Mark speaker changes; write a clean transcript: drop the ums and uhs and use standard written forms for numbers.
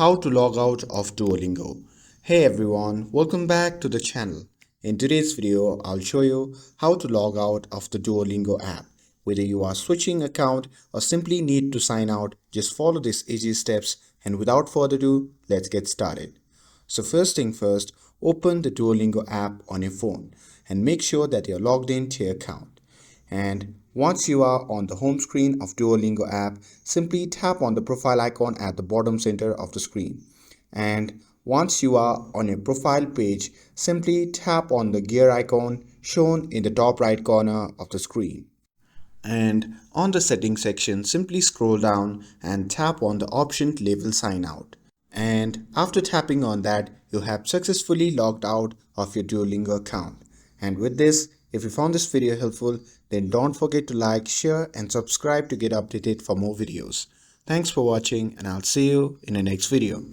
Speaker 1: How to log out of Duolingo. Hey everyone, welcome back to the channel. In today's video, I'll show you how to log out of the Duolingo app. Whether you are switching account or simply need to sign out, just follow these easy steps, and without further ado, let's get started. So first thing first, open the Duolingo app on your phone and make sure that you're logged into your account. And once you are on the home screen of Duolingo app, simply tap on the profile icon at the bottom center of the screen. And once you are on your profile page, simply tap on the gear icon shown in the top right corner of the screen. And on the settings section, simply scroll down and tap on the option label sign out. And after tapping on that, you have successfully logged out of your Duolingo account. And with this, if you found this video helpful, then don't forget to like, share and subscribe to get updated for more videos. Thanks for watching, and I'll see you in the next video.